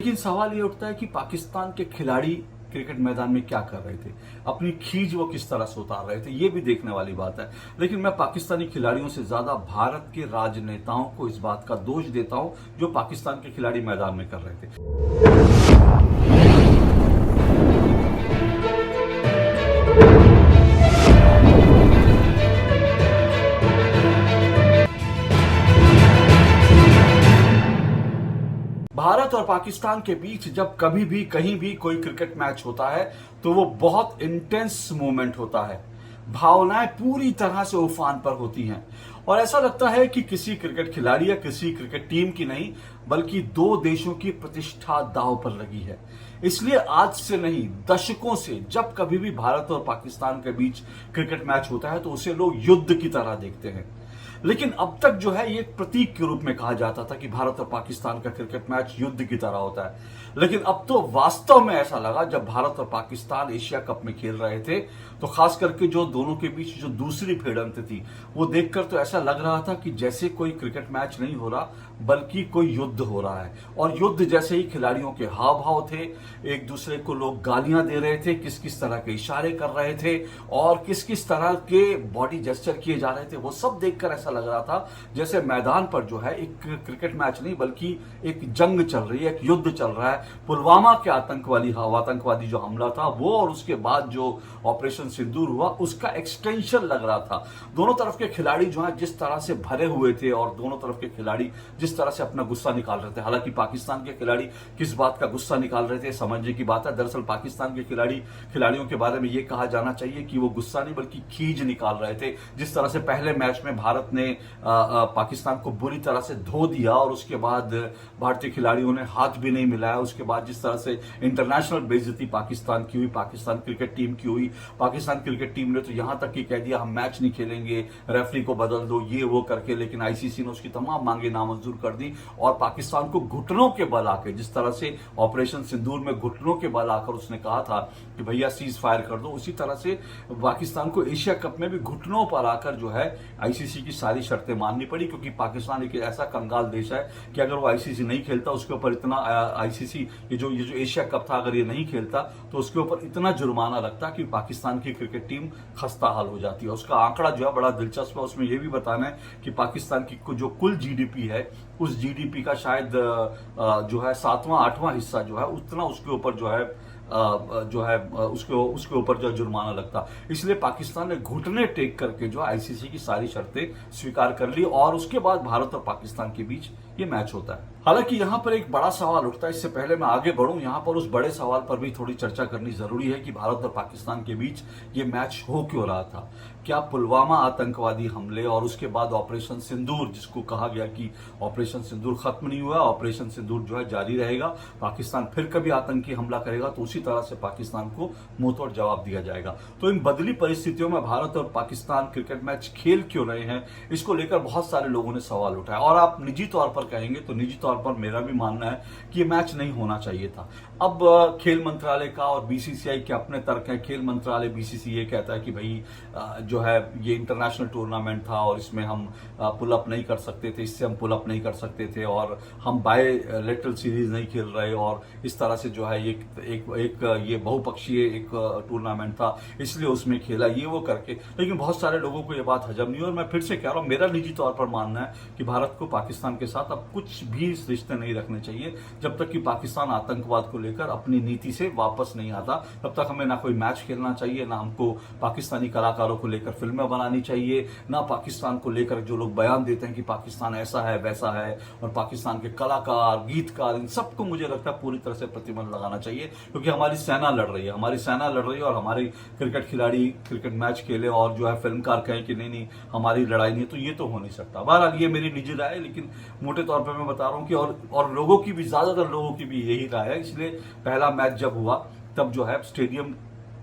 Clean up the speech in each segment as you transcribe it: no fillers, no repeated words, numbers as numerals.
लेकिन सवाल ये उठता है कि पाकिस्तान के खिलाड़ी क्रिकेट मैदान में क्या कर रहे थे, अपनी खींच वो किस तरह से उतार रहे थे, ये भी देखने वाली बात है। लेकिन मैं पाकिस्तानी खिलाड़ियों से ज्यादा भारत के राजनेताओं को इस बात का दोष देता हूं जो पाकिस्तान के खिलाड़ी मैदान में कर रहे थे। भारत और पाकिस्तान के बीच जब कभी भी कहीं भी कोई क्रिकेट मैच होता है तो वो बहुत इंटेंस मोमेंट होता है। भावनाएं पूरी तरह से उफान पर होती हैं और ऐसा लगता है कि किसी क्रिकेट खिलाड़ी या किसी क्रिकेट टीम की नहीं बल्कि दो देशों की प्रतिष्ठा दांव पर लगी है। इसलिए आज से नहीं, दशकों से जब कभी भी भारत और पाकिस्तान के बीच क्रिकेट मैच होता है तो उसे लोग युद्ध की तरह देखते हैं। लेकिन अब तक जो है ये एक प्रतीक के रूप में कहा जाता था कि भारत और पाकिस्तान का क्रिकेट मैच युद्ध की तरह होता है। लेकिन अब तो वास्तव में ऐसा लगा जब भारत और पाकिस्तान एशिया कप में खेल रहे थे तो खास करके जो दोनों के बीच जो दूसरी भिड़ंत थी वो देखकर तो ऐसा लग रहा था कि जैसे कोई क्रिकेट मैच नहीं हो रहा बल्कि कोई युद्ध हो रहा है। और युद्ध जैसे ही खिलाड़ियों के हाव भाव थे, एक दूसरे को लोग गालियां दे रहे थे, किस किस तरह के इशारे कर रहे थे और किस किस तरह के बॉडी जेस्चर किए जा रहे थे, वो सब देखकर ऐसा लग रहा था जैसे मैदान पर जो है एक क्रिकेट मैच नहीं बल्कि एक जंग चल रही है, एक युद्ध चल रहा है। पुलवामा के आतंकवादी जो हमला था वो और उसके बाद जो ऑपरेशन सिंदूर हुआ उसका एक्सटेंशन लग रहा था। दोनों तरफ के खिलाड़ी जो है जिस तरह से भरे हुए थे और दोनों तरफ के खिलाड़ी जिस तरह से अपना गुस्सा निकाल रहे थे। हालांकि पाकिस्तान के खिलाड़ी किस बात का गुस्सा निकाल रहे थे समझने की बात है। दरअसल पाकिस्तान के खिलाड़ियों के बारे में यह कहा जाना चाहिए कि वो गुस्सा नहीं बल्कि खींच निकाल रहे थे। जिस तरह से पहले मैच में भारत ने पाकिस्तान को बुरी तरह से धो दिया और उसके बाद भारतीय खिलाड़ियों ने हाथ भी नहीं मिलाया। उसके बाद जिस तरह से इंटरनेशनल बेइज्जती पाकिस्तान की हुई, पाकिस्तान क्रिकेट टीम की हुई, पाकिस्तान क्रिकेट टीम ने तो यहां तक कि कह दिया हम मैच नहीं खेलेंगे, रेफरी को बदल दो, ये वो करके। लेकिन आईसीसी ने उसकी तमाम मांगे नामंजूर कर दी और पाकिस्तान को घुटनों के बल आकर, जिस तरह से ऑपरेशन सिंदूर में घुटनों के बल आकर उसने कहा था कि भैया सीज फायर कर दो, उसी तरह से पाकिस्तान को एशिया कप में भी घुटनों पर आकर जो है आईसीसी की सारी शर्तें माननी पड़ी। क्योंकि पाकिस्तान एक ऐसा कंगाल देश है कि अगर वो आईसीसी नहीं खेलता उसके ऊपर इतना आईसीसी ये जो एशिया कप था अगर ये नहीं खेलता तो उसके ऊपर इतना जुर्माना लगता कि पाकिस्तान की क्रिकेट टीम खस्ता हाल हो जाती है। उसका आंकड़ा जो है बड़ा दिलचस्प है। उसमें यह भी बताना है कि पाकिस्तान की जो कुल जीडीपी है उस जीडीपी का शायद जो है 7वां 8वां हिस्सा जो है उतना उसके ऊपर जो है उसके ऊपर जो जुर्माना लगता। इसलिए पाकिस्तान ने घुटने टेक करके जो आईसीसी की सारी शर्तें स्वीकार कर ली और उसके बाद भारत और पाकिस्तान के बीच ये मैच होता है। हालांकि यहां पर एक बड़ा सवाल उठता है। इससे पहले मैं आगे बढ़ूं, यहां पर उस बड़े सवाल पर भी थोड़ी चर्चा करनी जरूरी है कि भारत और पाकिस्तान के बीच ये मैच हो क्यों रहा था। क्या पुलवामा आतंकवादी हमले और उसके बाद ऑपरेशन सिंदूर, जिसको कहा गया कि ऑपरेशन सिंदूर खत्म नहीं हुआ, ऑपरेशन सिंदूर जो है जारी रहेगा, पाकिस्तान फिर कभी आतंकी हमला करेगा तो उसी तरह से पाकिस्तान को मुंहतोड़ जवाब दिया जाएगा। तो इन बदली परिस्थितियों में भारत और पाकिस्तान क्रिकेट मैच खेल क्यों रहे हैं, इसको लेकर बहुत सारे लोगों ने सवाल उठाया। और आप निजी तौर पर कहेंगे तो निजी तौर पर मेरा भी मानना है कि ये मैच नहीं होना चाहिए था। अब खेल मंत्रालय का और बीसीसीआई के अपने तर्क हैं। खेल मंत्रालय बीसीसीआई ये कहता है कि भाई जो है ये इंटरनेशनल टूर्नामेंट था और इसमें हम पुल अप नहीं कर सकते थे, इससे हम पुल अप नहीं कर सकते थे और हम बायलैटरल सीरीज नहीं खेल रहे और इस तरह से जो है एक ये बहुपक्षीय एक टूर्नामेंट था इसलिए उसमें खेला, ये वो करके। लेकिन बहुत सारे लोगों को ये बात हजम नहीं हुई और मैं फिर से कह रहा हूं मेरा निजी तौर पर मानना है कि भारत को पाकिस्तान के साथ अब कुछ भी रिश्ते नहीं रखने चाहिए। जब तक कि पाकिस्तान आतंकवाद को लेकर अपनी नीति से वापस नहीं आता तब तक हमें ना कोई मैच खेलना चाहिए, ना हमको पाकिस्तानी कलाकारों को लेकर फिल्में बनानी चाहिए, ना पाकिस्तान को लेकर जो लोग बयान देते हैं कि पाकिस्तान ऐसा है वैसा है और पाकिस्तान के कलाकार गीतकार इन सबको मुझे लगता है पूरी तरह से प्रतिबंध लगाना चाहिए। क्योंकि हमारी सेना लड़ रही है और हमारे क्रिकेट खिलाड़ी क्रिकेट मैच खेले और जो है फिल्मकार कहें कि नहीं हमारी लड़ाई नहीं है, तो ये तो हो नहीं सकता। बहरहाल ये मेरी निजी राय है, लेकिन मोटे तौर पर मैं बता रहा हूं कि और लोगों की भी, ज्यादातर लोगों की भी यही राय है। इसलिए पहला मैच जब हुआ तब जो है स्टेडियम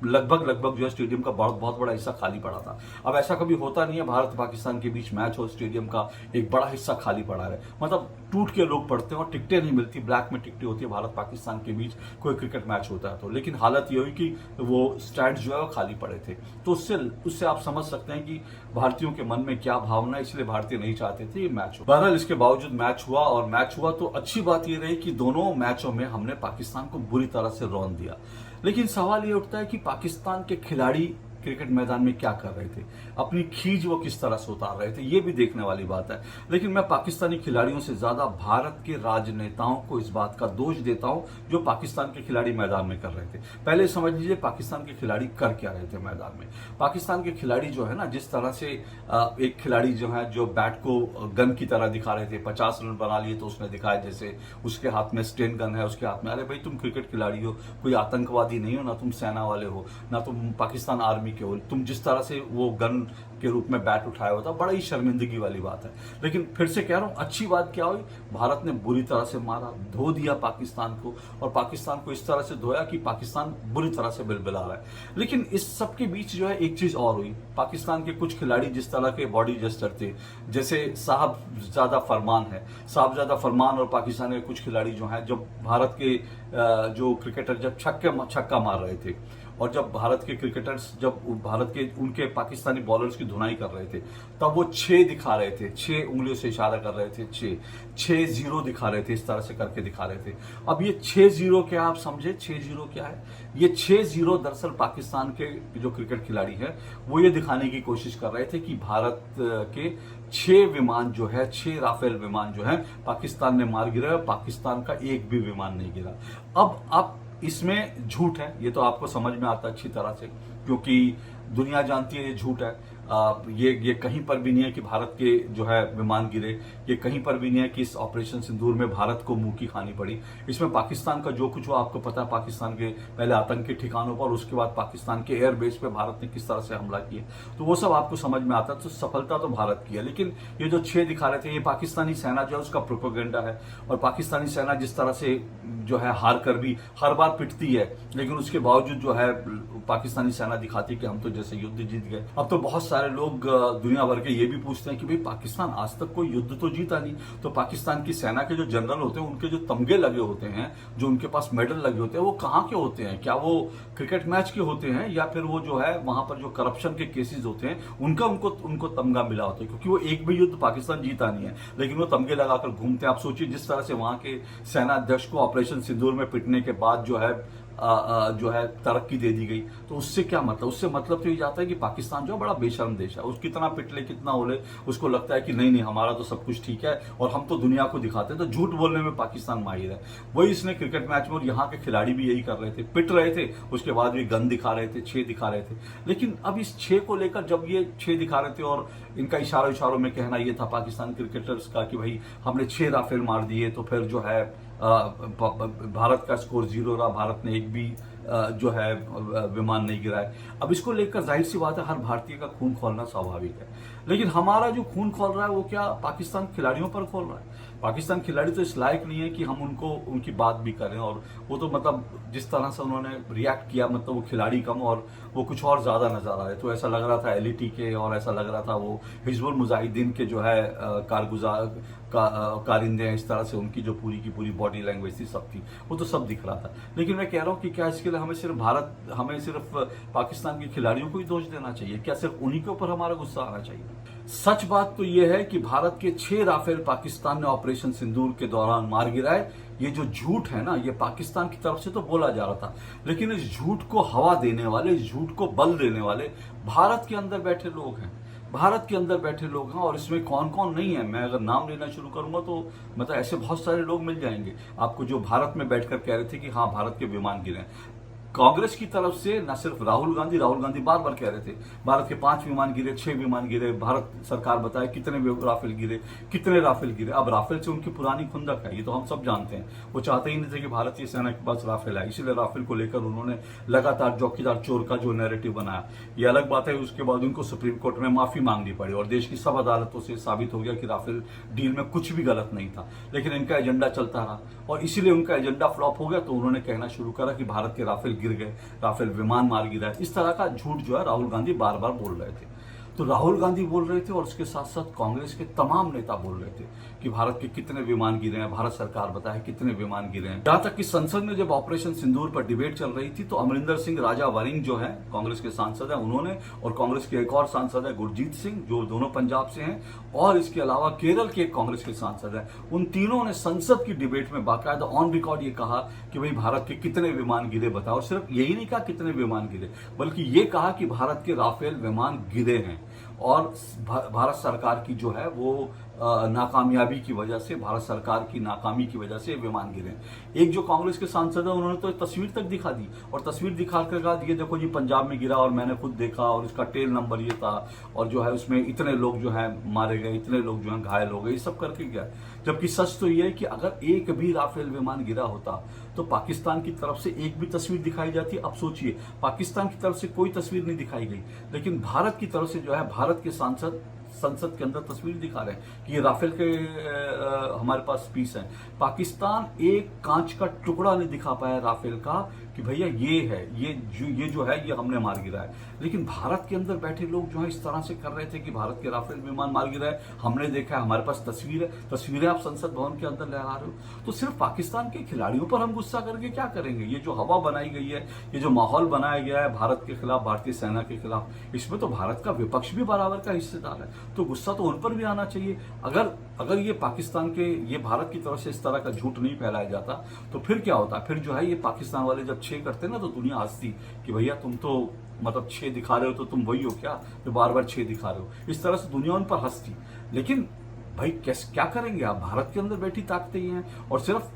लगभग जो है स्टेडियम का बहुत बड़ा हिस्सा खाली पड़ा था। अब ऐसा कभी होता नहीं है भारत पाकिस्तान के बीच मैच हो, स्टेडियम का एक बड़ा हिस्सा खाली पड़ा है, मतलब टूट के लोग पड़ते हैं और टिकटें नहीं मिलती, ब्लैक में टिकटें होती है भारत पाकिस्तान के बीच कोई क्रिकेट मैच होता है तो। लेकिन हालत ये हुई कि वो स्टैंड जो है वो खाली पड़े थे, तो उससे आप समझ सकते हैं कि भारतीयों के मन में क्या भावना है, इसलिए भारतीय नहीं चाहते थे ये मैच हो। बहरहाल इसके बावजूद मैच हुआ, और मैच हुआ तो अच्छी बात ये रही कि दोनों मैचों में हमने पाकिस्तान को बुरी तरह से रौंद दिया। लेकिन सवाल ये उठता है कि पाकिस्तान के खिलाड़ी क्रिकेट मैदान में क्या कर रहे थे, अपनी खींच वो किस तरह से उतार रहे थे, ये भी देखने वाली बात है। लेकिन मैं पाकिस्तानी खिलाड़ियों से ज्यादा भारत के राजनेताओं को इस बात का दोष देता हूं जो पाकिस्तान के खिलाड़ी मैदान में कर रहे थे। पहले समझ लीजिए पाकिस्तान के खिलाड़ी कर क्या रहे थे मैदान में। पाकिस्तान के खिलाड़ी जो है ना, जिस तरह से एक खिलाड़ी जो है जो बैट को गन की तरह दिखा रहे थे, 50 रन बना लिए तो उसने दिखाया जैसे उसके हाथ में स्टेन गन है, उसके हाथ में। अरे भाई तुम क्रिकेट खिलाड़ी हो, कोई आतंकवादी नहीं हो, ना तुम सेना वाले हो, ना तुम पाकिस्तान आर्मी केवल, तुम जिस तरह से वो गन के रूप में बैट उठाया हुआ था, बड़ा ही शर्मिंदगी वाली बात है। लेकिन फिर से कह रहा हूं, अच्छी बात क्या हुई, भारत ने बुरी तरह से मारा, धो दिया पाकिस्तान को, और पाकिस्तान को इस तरह से धोया कि पाकिस्तान बुरी तरह से बिलबिला रहा है। लेकिन इस सब के बीच जो है एक चीज और हुई, पाकिस्तान के कुछ खिलाड़ी जिस तरह के बॉडी जेस्टर थे, जैसे साहबजादा फरमान है, साहबजादा फरमान और पाकिस्तान के कुछ खिलाड़ी जो हैं, जब भारत के जो क्रिकेटर जब छक्का मार रहे थे, और जब भारत के क्रिकेटर्स जब भारत के उनके पाकिस्तानी बॉलर्स की धुनाई कर रहे थे, तब वो 6 दिखा रहे थे, 6 उंगलियों से इशारा कर रहे थे, 6-0 दिखा रहे थे, इस तरह से करके दिखा रहे थे। अब ये 6-0 क्या आप समझे, 6-0 क्या है? ये 6-0 दरअसल पाकिस्तान के जो क्रिकेट खिलाड़ी हैं वो ये दिखाने की कोशिश कर रहे थे कि भारत के 6 विमान जो है, 6 राफेल विमान जो है पाकिस्तान ने मार गिराया, और पाकिस्तान का एक भी विमान नहीं गिरा। अब इसमें झूठ है, ये तो आपको समझ में आता है अच्छी तरह से, क्योंकि दुनिया जानती है ये झूठ है। ये कहीं पर भी नहीं है कि भारत के जो है विमान गिरे, ये कहीं पर भी नहीं है कि इस ऑपरेशन सिंदूर में भारत को मुंह की खानी पड़ी। इसमें पाकिस्तान का जो कुछ हुआ आपको पता है, पाकिस्तान के पहले आतंकी ठिकानों पर, उसके बाद पाकिस्तान के एयरबेस पे भारत ने किस तरह से हमला किया, तो वो सब आपको समझ में आता है। तो सफलता तो भारत की है, लेकिन ये जो 6 दिखा रहे थे, ये पाकिस्तानी सेना जो है उसका प्रोपेगेंडा है। और पाकिस्तानी सेना जिस तरह से जो है हार कर भी हर बार पिटती है, लेकिन उसके बावजूद जो है पाकिस्तानी सेना दिखाती कि हम तो जैसे युद्ध जीत गए। अब तो बहुत सारे लोग दुनिया भर के ये भी पूछते हैं कि भाई पाकिस्तान आज तक कोई युद्ध तो जीता नहीं, तो पाकिस्तान की सेना के जो जनरल होते हैं, उनके जो तमगे लगे होते हैं, जो उनके पास मेडल लगे होते हैं, वो कहाँ के होते हैं? क्या वो क्रिकेट मैच के होते हैं, या फिर वो जो है वहां पर जो करप्शन के केसेस होते हैं उनका उनको तमगा मिला होता है? क्योंकि वो एक भी युद्ध पाकिस्तान जीता नहीं है, लेकिन वो तमगे लगाकर घूमते हैं। आप सोचिए जिस तरह से वहां के सेना अध्यक्ष को ऑपरेशन सिंदूर में पिटने के बाद जो है तरक्की दे दी गई, तो उससे क्या मतलब? उससे मतलब तो ये जाता है कि पाकिस्तान जो बड़ा बेशर्म देश है, उस कितना पिटले कितना ओले, उसको लगता है कि नहीं हमारा तो सब कुछ ठीक है और हम तो दुनिया को दिखाते हैं। तो झूठ बोलने में पाकिस्तान माहिर है। वही इसने क्रिकेट मैच में, और यहाँ के खिलाड़ी भी यही कर रहे थे, पिट रहे थे, उसके बाद भी गन दिखा रहे थे, 6 दिखा रहे थे। लेकिन अब इस 6 को लेकर जब ये 6 दिखा रहे थे, और इनका इशारों में कहना ये था पाकिस्तान क्रिकेटर्स का कि भाई हमने 6 राफेल मार दिए, तो फिर जो है भारत का स्कोर 0 रहा, भारत ने एक भी जो है विमान नहीं गिराए। अब इसको लेकर जाहिर सी बात है हर भारतीय का खून खोलना स्वाभाविक है, लेकिन हमारा जो खून खोल रहा है वो क्या पाकिस्तान खिलाड़ियों पर खोल रहा है? पाकिस्तान खिलाड़ी तो इस लायक नहीं है कि हम उनकी बात भी करें, और वो तो मतलब जिस तरह से उन्होंने रिएक्ट किया, मतलब वो खिलाड़ी कम और वो कुछ और ज्यादा नजर आ रहे। तो ऐसा लग रहा था एलईटी के, और ऐसा लग रहा था वो हिजबुल मुजाहिदीन के जो है कारिंदे हैं, इस तरह से उनकी जो पूरी की पूरी बॉडी लैंग्वेज थी, सब थी, वो तो सब दिख रहा था। लेकिन मैं कह रहा हूँ कि क्या इसके लिए हमें सिर्फ पाकिस्तान के खिलाड़ियों को ही दोष देना चाहिए? क्या सिर्फ उन्हीं के ऊपर हमारा गुस्सा आना चाहिए? सच बात तो यह है कि भारत के 6 राफेल पाकिस्तान ने ऑपरेशन सिंदूर के दौरान मार गिराए। ये जो झूठ है ना, ये पाकिस्तान की तरफ से तो बोला जा रहा था, लेकिन इस झूठ को हवा देने वाले, इस झूठ को बल देने वाले भारत के अंदर बैठे लोग हैं। भारत के अंदर बैठे लोग हैं, और इसमें कौन कौन नहीं है, मैं अगर नाम लेना शुरू करूंगा तो मतलब ऐसे बहुत सारे लोग मिल जाएंगे आपको जो भारत में बैठकर कह रहे थे कि हाँ भारत के विमान गिरे। कांग्रेस की तरफ से न सिर्फ राहुल गांधी बार बार कह रहे थे भारत के 5 विमान गिरे, 6 विमान गिरे, भारत सरकार बताए कितने राफेल गिरे। अब राफेल से उनकी पुरानी खुंदक है, ये तो हम सब जानते हैं। वो चाहते ही नहीं थे कि भारतीय सेना के पास राफेल है, इसीलिए राफेल को लेकर उन्होंने लगातार चौकीदार चोर का जो नैरेटिव बनाया। ये अलग बात है, उसके बाद उनको सुप्रीम कोर्ट में माफी मांगनी पड़ी, और देश की सब अदालतों से साबित हो गया कि राफेल डील में कुछ भी गलत नहीं था। लेकिन इनका एजेंडा चलता रहा, और इसीलिए उनका एजेंडा फ्लॉप हो गया, तो उन्होंने कहना शुरू करा कि भारत के राफेल गिर गए, राफेल विमान मार गिरा। इस तरह का झूठ जो है राहुल गांधी बार बार बोल रहे थे। तो राहुल गांधी बोल रहे थे और उसके साथ साथ कांग्रेस के तमाम नेता बोल रहे थे कि भारत के कितने विमान गिरे हैं, भारत सरकार बताए कितने विमान गिरे हैं। जहां तक कि संसद में जब ऑपरेशन सिंदूर पर डिबेट चल रही थी तो अमरिंदर सिंह राजा वरिंग जो है कांग्रेस के सांसद हैं, उन्होंने और कांग्रेस के एक और सांसद है गुरजीत सिंह जो दोनों पंजाब से हैं, और इसके अलावा केरल के एक कांग्रेस के सांसद हैं, उन तीनों ने संसद की डिबेट में बाकायदा ऑन रिकॉर्ड ये कहा कि भाई भारत के कितने विमान गिरे बताओ। सिर्फ यही नहीं कहा कितने विमान गिरे, बल्कि ये कहा कि भारत के राफेल विमान गिरे हैं और भारत सरकार की जो है वो नाकामयाबी की वजह से, भारत सरकार की नाकामी की वजह से विमान गिरे। एक जो कांग्रेस के सांसद है उन्होंने तो तस्वीर तक दिखा दी और तस्वीर दिखा कर कहा ये देखो जी पंजाब में गिरा और मैंने खुद देखा और इसका टेल नंबर ये था और जो है उसमें इतने लोग जो है मारे गए, इतने लोग जो है घायल हो गए, ये सब करके गया। जबकि सच तो ये है कि अगर एक भी राफेल विमान गिरा होता तो पाकिस्तान की तरफ से एक भी तस्वीर दिखाई जाती। अब सोचिए पाकिस्तान की तरफ से कोई तस्वीर नहीं दिखाई गई, लेकिन भारत की तरफ से जो है भारत के सांसद संसद के अंदर तस्वीर दिखा रहे हैं कि ये राफेल के हमारे पास पीस है। पाकिस्तान एक कांच का टुकड़ा नहीं दिखा पाया राफेल का कि भैया ये है, ये जो है ये हमने मार गिरा है। लेकिन भारत के अंदर बैठे लोग जो है इस तरह से कर रहे थे कि भारत के राफेल विमान मार गिरा है, हमने देखा है, हमारे पास तस्वीर है, तस्वीरें आप संसद भवन के अंदर लहरा रहे हो। तो सिर्फ पाकिस्तान के खिलाड़ियों पर हम गुस्सा करके क्या करेंगे? ये जो हवा बनाई गई है, ये जो माहौल बनाया गया है भारत के खिलाफ, भारतीय सेना के खिलाफ, इसमें तो भारत का विपक्ष भी बराबर का हिस्सेदार है। तो गुस्सा तो उन पर भी आना चाहिए। अगर ये पाकिस्तान के, ये भारत की तरफ से इस तरह का झूठ नहीं फैलाया जाता तो फिर क्या होता? फिर जो है ये पाकिस्तान वाले जब 6 करते ना तो दुनिया हंसती कि भैया तुम तो मतलब 6 दिखा रहे हो तो तुम वही हो क्या जो बार बार 6 दिखा रहे हो। इस तरह से दुनिया उन पर हंसती। लेकिन भाई कैसे क्या करेंगे आप? भारत के अंदर बैठी ताकतें ही हैं। और सिर्फ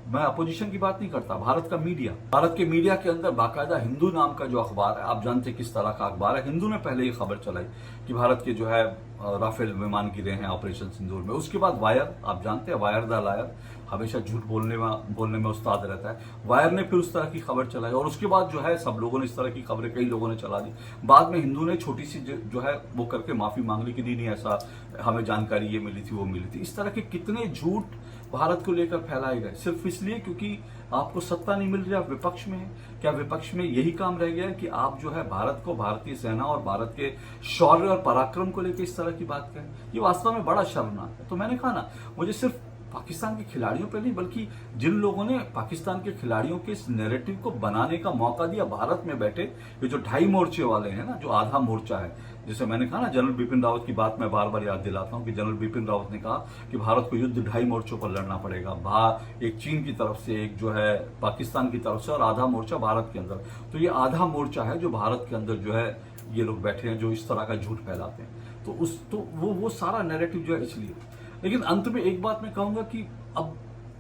मैं अपोजिशन की बात नहीं करता, भारत का मीडिया, भारत के मीडिया के अंदर बाकायदा हिंदू नाम का जो अखबार है, आप जानते किस तरह का अखबार है, हिंदू ने पहले ये खबर चलाई कि भारत के जो है राफेल विमान गिरे हैं ऑपरेशन सिंदूर में। उसके बाद वायर, आप जानते हैं वायर द लायर हमेशा झूठ बोलने में उस्ताद रहता है, वायर ने फिर उस तरह की खबर चलाई और उसके बाद जो है सब लोगों ने इस तरह की खबरें, कई लोगों ने चला दी। बाद में हिंदू ने छोटी सी जो है वो करके माफी मांग ली कि नहीं ऐसा हमें जानकारी ये मिली थी वो मिली थी। इस तरह के कितने झूठ भारत को लेकर फैलाए गए सिर्फ इसलिए क्योंकि आपको सत्ता नहीं मिल रही, आप विपक्ष में हैं। क्या विपक्ष में यही काम रह गया है कि आप जो है भारत को, भारतीय सेना और भारत के शौर्य और पराक्रम को लेकर इस तरह की बात करें? ये वास्तव में बड़ा शर्मनाक है। तो मैंने कहा ना, मुझे सिर्फ पाकिस्तान के खिलाड़ियों पे नहीं बल्कि जिन लोगों ने पाकिस्तान के खिलाड़ियों के इस नैरेटिव को बनाने का मौका दिया, भारत में बैठे ये जो 2.5 मोर्चे वाले हैं ना, जो आधा मोर्चा है, जैसे मैंने कहा ना जनरल बिपिन रावत की बात मैं बार बार याद दिलाता हूं कि जनरल बिपिन रावत ने कहा कि भारत को युद्ध 2.5 मोर्चों पर लड़ना पड़ेगा, एक चीन की तरफ से, एक जो है पाकिस्तान की तरफ से और आधा मोर्चा भारत के अंदर। तो ये आधा मोर्चा है जो भारत के अंदर जो है ये लोग बैठे हैं जो इस तरह का झूठ फैलाते हैं। तो वो सारा नैरेटिव जो है इसलिए। लेकिन अंत में एक बात मैं कहूंगा कि अब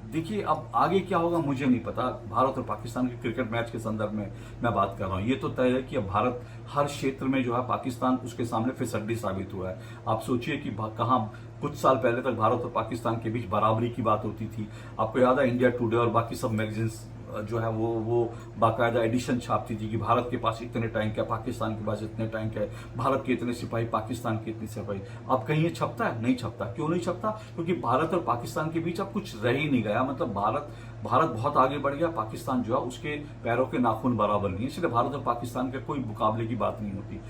देखिए अब आगे क्या होगा मुझे नहीं पता। भारत और पाकिस्तान के क्रिकेट मैच के संदर्भ में मैं बात कर रहा हूं। ये तो तय है कि अब भारत हर क्षेत्र में जो है पाकिस्तान उसके सामने फिसड्डी साबित हुआ है। आप सोचिए कि कहां कुछ साल पहले तक भारत और पाकिस्तान के बीच बराबरी की बात होती थी। आपको याद है इंडिया टुडे और बाकी सब मैगजीन्स जो है वो बाकायदा एडिशन छापती थी कि भारत के पास इतने टैंक है, पाकिस्तान के पास इतने टैंक है, भारत के इतने सिपाही, पाकिस्तान के इतने सिपाही। अब कहीं ये छपता है? नहीं छपता। क्यों नहीं छपता? क्योंकि भारत और पाकिस्तान के बीच अब कुछ रह ही नहीं गया। मतलब भारत बहुत आगे बढ़ गया, पाकिस्तान जो है उसके पैरों के नाखून बराबर नहीं है। इसलिए भारत और पाकिस्तान के कोई मुकाबले की बात नहीं होती।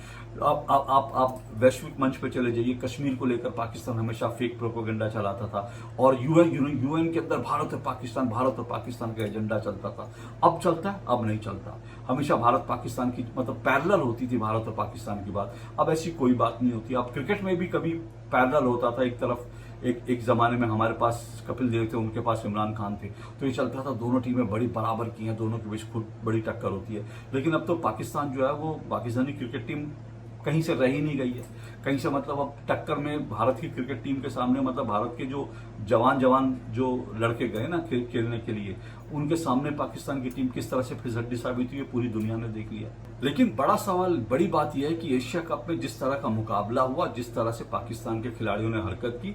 आप वैश्विक मंच पे चले जाइए, कश्मीर को लेकर पाकिस्तान हमेशा फेक प्रोपेगेंडा चलाता था और यूएन के अंदर भारत और पाकिस्तान का एजेंडा चलता था। अब चलता है? अब नहीं चलता। हमेशा भारत पाकिस्तान की मतलब पैरेलल होती थी भारत और पाकिस्तान की बात। अब ऐसी कोई बात नहीं होती। अब क्रिकेट में भी कभी पैरेलल होता था, एक तरफ एक जमाने में हमारे पास कपिल देव थे, उनके पास इमरान खान थे, तो ये चलता था दोनों टीमें बड़ी बराबर की हैं, दोनों के बीच खूब बड़ी टक्कर होती है। लेकिन अब तो पाकिस्तान जो है वो पाकिस्तानी क्रिकेट टीम कहीं से रह ही नहीं गई है। कहीं से मतलब अब टक्कर में भारत की क्रिकेट टीम के सामने मतलब भारत के जो जवान जो लड़के गए ना खेलने के लिए, उनके सामने पाकिस्तान की टीम किस तरह से फिसड्डी साबित हुई है पूरी दुनिया ने देख लिया। लेकिन बड़ा सवाल, बड़ी बात यह है कि एशिया कप में जिस तरह का मुकाबला हुआ, जिस तरह से पाकिस्तान के खिलाड़ियों ने हरकत की,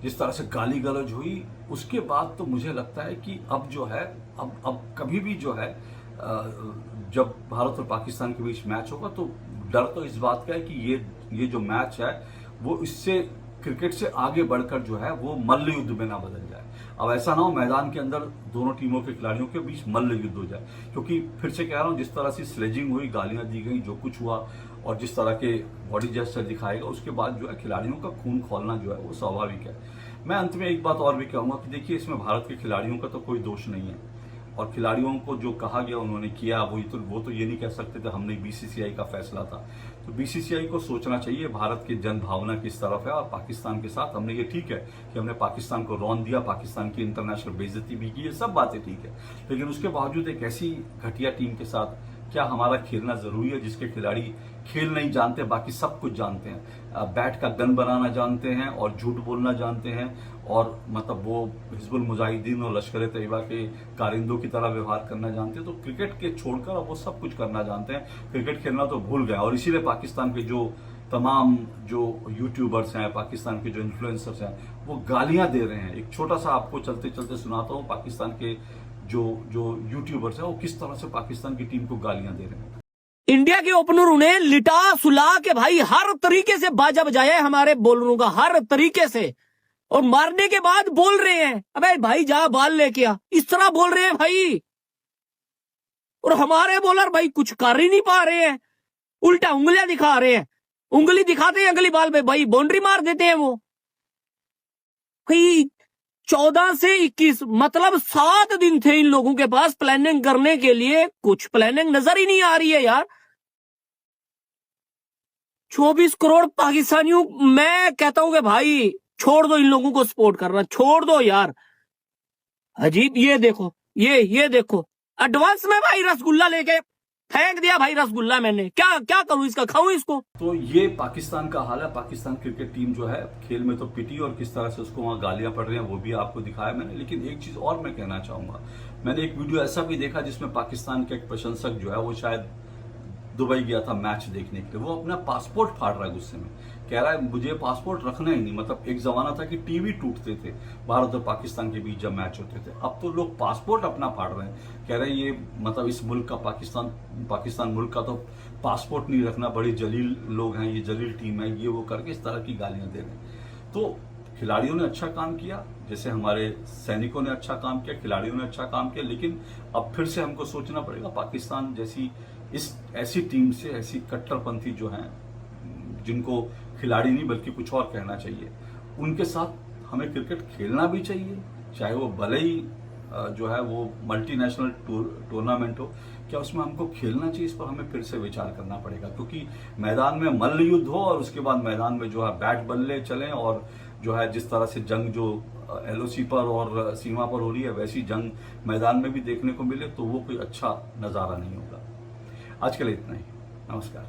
जिस तरह से गाली गलौज हुई, उसके बाद तो मुझे लगता है कि अब जो है अब कभी भी जो है जब भारत और पाकिस्तान के बीच मैच होगा तो डर तो इस बात का है कि ये जो मैच है वो इससे क्रिकेट से आगे बढ़कर जो है वो मल्ल युद्ध में ना बदल जाए। अब ऐसा ना हो मैदान के अंदर दोनों टीमों के खिलाड़ियों के बीच मल्ल युद्ध हो जाए, क्योंकि फिर से कह रहा हूं, जिस तरह से स्लेजिंग हुई, गालियां दी गई, जो कुछ हुआ और जिस तरह के बॉडी जेस्चर दिखाएगा, उसके बाद जो है खिलाड़ियों का खून खौलना जो है वो स्वाभाविक है। मैं अंत में एक बात और भी कहूंगा कि देखिए, इसमें भारत के खिलाड़ियों का तो कोई दोष नहीं है, और खिलाड़ियों को जो कहा गया उन्होंने किया, वो तो ये नहीं कह सकते थे हमने बीसीसीआई का फैसला था। तो बीसीसीआई को सोचना चाहिए भारत की जन भावना किस तरफ है, और पाकिस्तान के साथ हमने ये ठीक है कि हमने पाकिस्तान को रौंद दिया, पाकिस्तान की इंटरनेशनल बेइज्जती भी की, ये सब बातें ठीक है, लेकिन उसके बावजूद एक ऐसी घटिया टीम के साथ क्या हमारा खेलना जरूरी है, जिसके खिलाड़ी खेल नहीं जानते, बाकी सब कुछ जानते हैं, बैट का गन बनाना जानते हैं और झूठ बोलना जानते हैं, और मतलब वो हिजबुल मुजाहिदीन और लश्कर तैयबा के कारिंदों की तरह व्यवहार करना जानते हैं। तो क्रिकेट के छोड़कर अब वो सब कुछ करना जानते हैं, क्रिकेट खेलना तो भूल गए। और इसीलिए पाकिस्तान के जो तमाम जो यूट्यूबर्स हैं, पाकिस्तान के जो इन्फ्लुएंसर्स हैं, वो गालियां दे रहे हैं। एक छोटा सा आपको चलते चलते सुनाता हूँ, पाकिस्तान के जो यूट्यूबर्स हैं वो किस तरह से पाकिस्तान की टीम को गालियां दे रहे हैं। इंडिया के ओपनर उन्हें लिटा सुला के भाई हर तरीके से बाजा बजाया है हमारे बॉलरों का, हर तरीके से, और मारने के बाद बोल रहे हैं अबे भाई जा बाल लेके आ, इस तरह बोल रहे हैं भाई। और हमारे बॉलर भाई कुछ कर ही नहीं पा रहे हैं, उल्टा उंगलियां दिखा रहे हैं, उंगली दिखाते हैं अगली बाल पे भाई बाउंड्री मार देते हैं वो भाई। 14 से 21 मतलब 7 दिन थे इन लोगों के पास प्लानिंग करने के लिए, कुछ प्लानिंग नजर ही नहीं आ रही है यार। 24 करोड़ पाकिस्तानियों, मैं कहता हूं कि भाई छोड़ दो इन लोगों को सपोर्ट करना, छोड़ दो यार। अजीब, ये देखो, ये देखो एडवांस में भाई रसगुल्ला लेके फेंक दिया भाई, रसगुल्ला मैंने क्या क्या करूं इसका, खाऊं इसको। तो ये पाकिस्तान का हाल है। पाकिस्तान क्रिकेट टीम जो है खेल में तो पिटी, और किस तरह से उसको वहां गालियां पड़ रही हैं वो भी आपको दिखाया मैंने। लेकिन एक चीज और मैं कहना चाहूंगा, मैंने एक वीडियो ऐसा भी देखा जिसमें पाकिस्तान का एक प्रशंसक जो है वो शायद दुबई गया था मैच देखने के लिए, वो अपना पासपोर्ट फाड़ रहा है गुस्से में, कह रहा है मुझे पासपोर्ट रखना ही नहीं। मतलब एक जमाना था कि टीवी टूटते थे भारत और पाकिस्तान के बीच जब मैच होते थे, अब तो लोग पासपोर्ट अपना फाड़ रहे हैं, कह रहे हैं ये मतलब इस मुल्क का, पाकिस्तान मुल्क का तो पासपोर्ट नहीं रखना, बड़े जलील लोग हैं, ये जलील टीम है, ये वो करके इस तरह की गालियां दे रहे हैं। तो खिलाड़ियों ने अच्छा काम किया, जैसे हमारे सैनिकों ने अच्छा काम किया, खिलाड़ियों ने अच्छा काम किया, लेकिन अब फिर से हमको सोचना पड़ेगा पाकिस्तान जैसी ऐसी टीम से, ऐसी कट्टरपंथी जो हैं, जिनको खिलाड़ी नहीं बल्कि कुछ और कहना चाहिए, उनके साथ हमें क्रिकेट खेलना भी चाहिए, चाहे वो भले ही जो है वो मल्टीनेशनल टूर्नामेंट हो, क्या उसमें हमको खेलना चाहिए, इस पर हमें फिर से विचार करना पड़ेगा। क्योंकि मैदान में मल्ल युद्ध हो और उसके बाद मैदान में जो है बैट बल्ले चलें, और जो है जिस तरह से जंग जो एलओसी पर और सीमा पर हो रही है, वैसी जंग मैदान में भी देखने को मिले, तो वो कोई अच्छा नज़ारा नहीं होगा। आज के लिए इतना ही, नमस्कार।